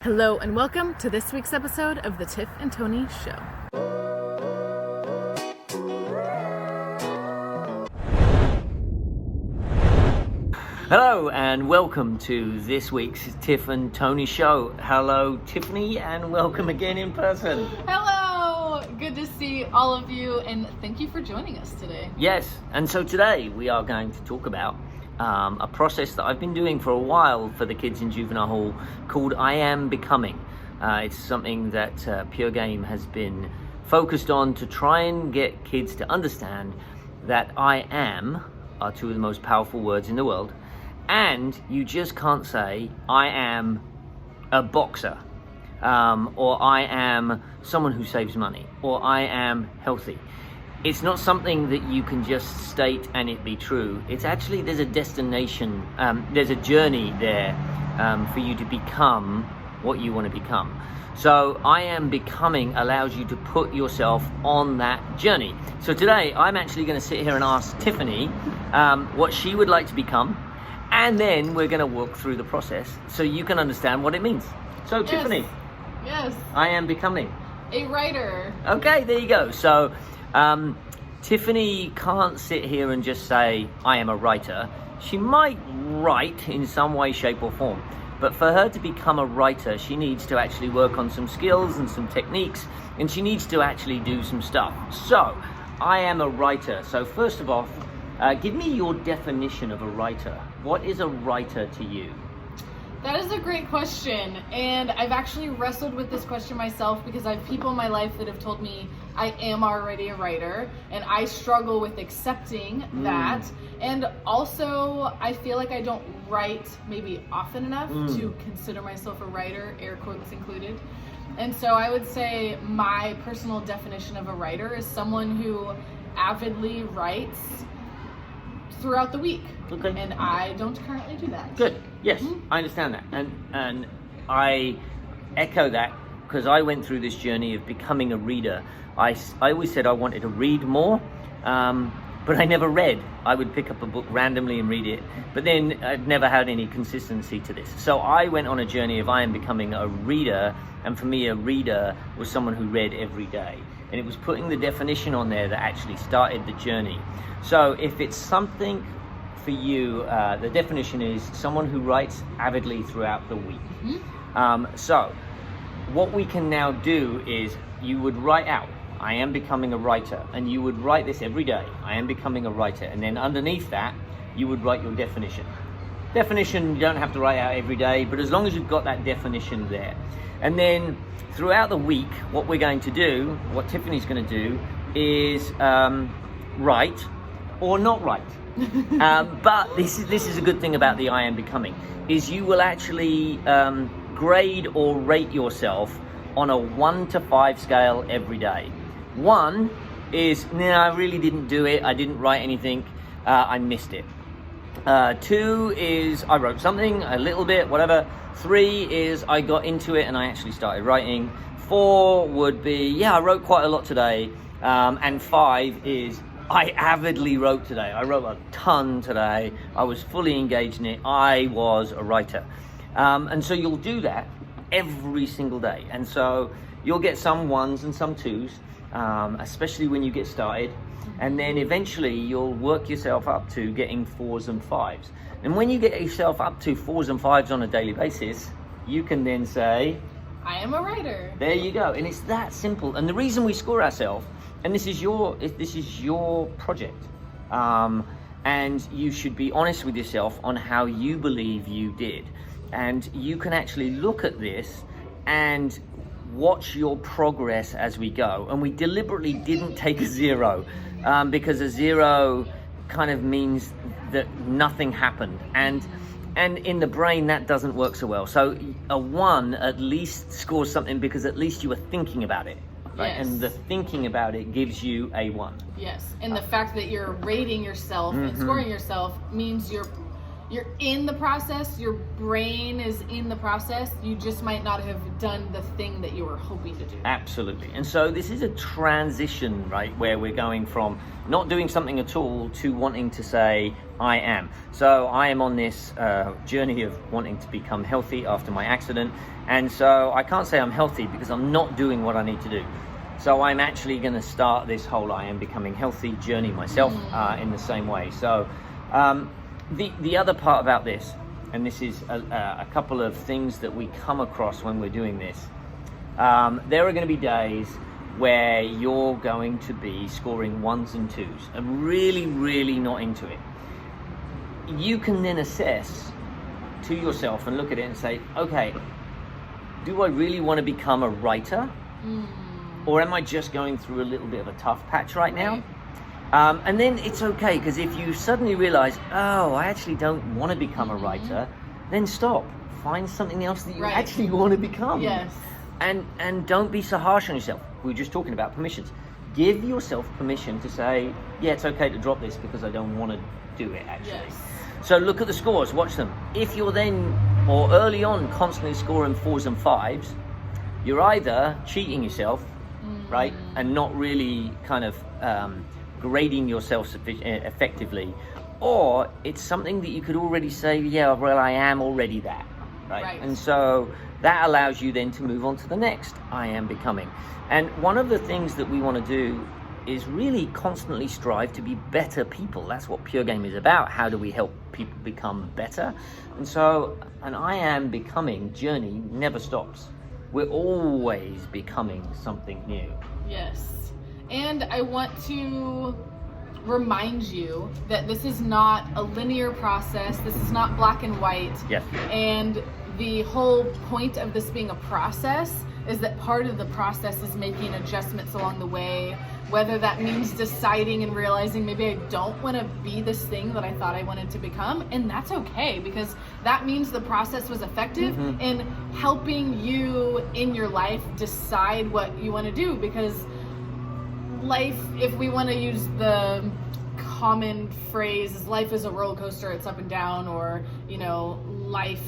Hello and welcome to this week's episode of the Tiff and Tony Show. Hello and welcome to this week's Tiff and Tony Show. Hello Tiffany and welcome again in person. Hello! Good to see all of you and thank you for joining us today. Yes, and so today we are going to talk about a process that I've been doing for a while for the kids in Juvenile Hall called I Am Becoming. It's something that Pure Game has been focused on to try and get kids to understand that I am are two of the most powerful words in the world, and you just can't say I am a boxer, or I am someone who saves money, or I am healthy. It's not something that you can just state and it be true. It's actually, there's a destination, there's a journey there for you to become what you want to become. So I Am Becoming allows you to put yourself on that journey. So today I'm actually going to sit here and ask Tiffany what she would like to become, and then we're going to walk through the process so you can understand what it means. So Yes. Tiffany, Yes, I am becoming. a writer. Okay, there you go. So Tiffany can't sit here and just say, I am a writer. She might write in some way, shape or form. But for her to become a writer, she needs to actually work on some skills and some techniques, and she needs to actually do some stuff. So, I am a writer. So first of all, give me your definition of a writer. What is a writer to you? That is a great question, and I've actually wrestled with this question myself because I have people in my life that have told me I am already a writer, and I struggle with accepting that. And also, I feel like I don't write maybe often enough to consider myself a writer, air quotes included. And so I would say my personal definition of a writer is someone who avidly writes throughout the week. Okay. And I don't currently do that. Good. Yes, I understand that, and I echo that because I went through this journey of becoming a reader. I always said I wanted to read more, but I never read. I would pick up a book randomly and read it, but then I'd never had any consistency to this. So I went on a journey of I am becoming a reader, and for me a reader was someone who read every day. And it was putting the definition on there that actually started the journey. So if it's something for you, the definition is someone who writes avidly throughout the week. So what we can now do is you would write out, I am becoming a writer, and you would write this every day, I am becoming a writer, and then underneath that, you would write your definition. Definition you don't have to write out every day, but as long as you've got that definition there. And then throughout the week, what we're going to do, what Tiffany's going to do, is write or not write. But this is a good thing about the I Am Becoming, is you will actually grade or rate yourself on a 1 to 5 scale every day. 1 is, I really didn't do it, I didn't write anything, I missed it. 2 is, I wrote something, a little bit, whatever. 3 is, I got into it and I actually started writing. 4 would be, I wrote quite a lot today. And 5 is, I avidly wrote today. I wrote a ton today. I was fully engaged in it. I was a writer. And so you'll do that every single day. And so you'll get some 1s and some 2s, especially when you get started. And then eventually you'll work yourself up to getting 4s and 5s. And when you get yourself up to 4s and 5s on a daily basis, you can then say, I am a writer. There you go. And it's that simple. And the reason we score ourselves, and this is your project, and you should be honest with yourself on how you believe you did. And you can actually look at this and watch your progress as we go. And we deliberately didn't take a 0, because a 0 kind of means that nothing happened. And in the brain, that doesn't work so well. So a 1 at least scores something because at least you were thinking about it. Right? Yes. And the thinking about it gives you a 1. Yes, and the fact that you're rating yourself and scoring yourself means you're in the process, your brain is in the process, you just might not have done the thing that you were hoping to do. Absolutely. And so this is a transition, right, where we're going from not doing something at all to wanting to say, I am. So I am on this journey of wanting to become healthy after my accident. And so I can't say I'm healthy because I'm not doing what I need to do. So I'm actually going to start this whole I am becoming healthy journey myself in the same way. So the other part about this, and this is a couple of things that we come across when we're doing this, there are going to be days where you're going to be scoring 1s and 2s and really, really not into it. You can then assess to yourself and look at it and say, okay, do I really want to become a writer? Or am I just going through a little bit of a tough patch right now? And then it's okay, because if you suddenly realize, oh, I actually don't want to become a writer, then stop. Find something else that you actually want to become. Yes. And don't be so harsh on yourself. We were just talking about permissions. Give yourself permission to say, yeah, it's okay to drop this because I don't want to do it actually. Yes. So look at the scores, watch them. If you're then, or early on, constantly scoring 4s and 5s, you're either cheating yourself, right, and not really kind of grading yourself effectively, or it's something that you could already say, yeah, well, I am already that, right? And so that allows you then to move on to the next I am becoming. And one of the things that we want to do is really constantly strive to be better people. That's what Pure Game is about. How do we help people become better? And so an I am becoming journey never stops. We're always becoming something new. Yes. And I want to remind you that this is not a linear process. This is not black and white. Yes. And the whole point of this being a process is that part of the process is making adjustments along the way, whether that means deciding and realizing maybe I don't want to be this thing that I thought I wanted to become, and that's okay, because that means the process was effective in helping you in your life decide what you want to do. Because life, if we want to use the common phrase, is life is a roller coaster, it's up and down, or life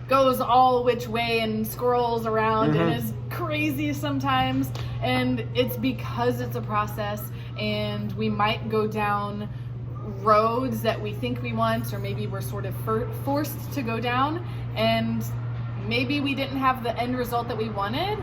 goes all which way and scrolls around and is crazy sometimes, and it's because it's a process, and we might go down roads that we think we want, or maybe we're sort of forced to go down, and maybe we didn't have the end result that we wanted.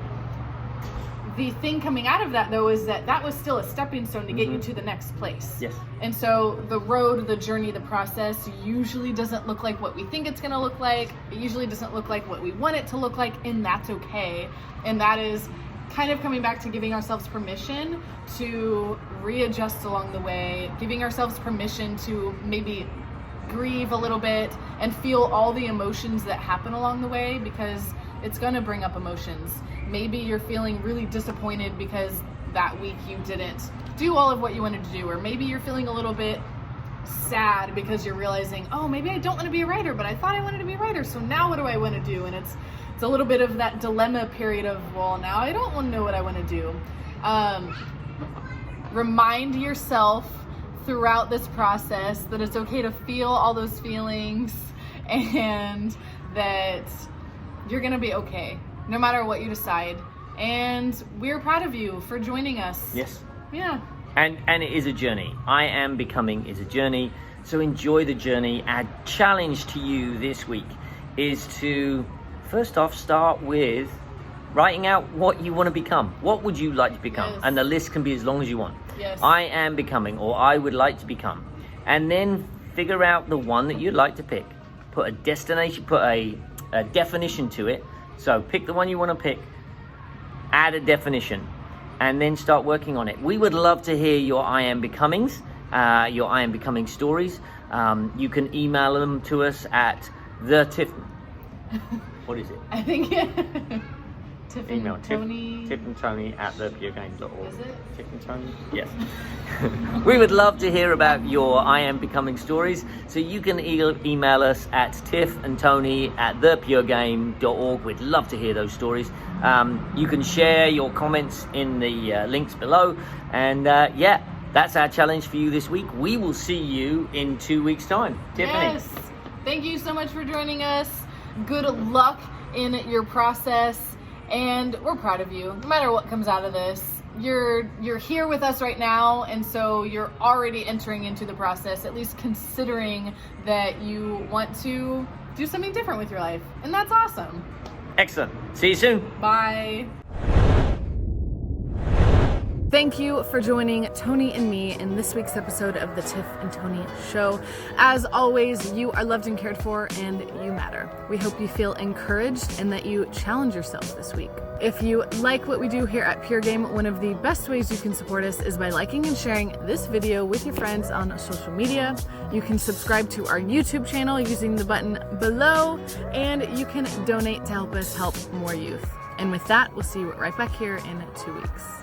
The thing coming out of that, though, is that was still a stepping stone to get you to the next place. Yes. And so the road, the journey, the process usually doesn't look like what we think it's going to look like. It usually doesn't look like what we want it to look like, and that's okay. And that is kind of coming back to giving ourselves permission to readjust along the way, giving ourselves permission to maybe grieve a little bit and feel all the emotions that happen along the way, because it's going to bring up emotions. Maybe you're feeling really disappointed because that week you didn't do all of what you wanted to do, or maybe you're feeling a little bit sad because you're realizing, oh, maybe I don't want to be a writer, but I thought I wanted to be a writer, so now what do I want to do? And it's a little bit of that dilemma period of, well, now I don't want to know what I want to do. Remind yourself throughout this process that it's okay to feel all those feelings, and that you're going to be okay no matter what you decide. And we're proud of you for joining us. Yes. Yeah. And it is a journey. I am becoming is a journey. So enjoy the journey. Our challenge to you this week is to, first off, start with writing out what you want to become. What would you like to become? Yes. And the list can be as long as you want. Yes. I am becoming, or I would like to become. And then figure out the one that you'd like to pick. Put a destination, put a definition to it. So pick the one you want to pick, add a definition, and then start working on it. We would love to hear your I am becomings, your I am becoming stories. You can email them to us at what is it? I think Email Tony. tiffandtony at thepuregames.org. Is it? Tiff and Tony? Yes. We would love to hear about your I am becoming stories. So you can email us at tiffandtony at thepuregame.org. We'd love to hear those stories. You can share your comments in the links below. And that's our challenge for you this week. We will see you in 2 weeks' time. Tiffany. Yes. Thank you so much for joining us. Good luck in your process, and we're proud of you. No matter what comes out of this, you're here with us right now, and so you're already entering into the process, at least considering that you want to do something different with your life, and that's awesome. Excellent. See you soon. Bye. Thank you for joining Tony and me in this week's episode of the Tiff and Tony Show. As always, you are loved and cared for, and you matter. We hope you feel encouraged and that you challenge yourself this week. If you like what we do here at Pure Game, one of the best ways you can support us is by liking and sharing this video with your friends on social media. You can subscribe to our YouTube channel using the button below, and you can donate to help us help more youth. And with that, we'll see you right back here in 2 weeks.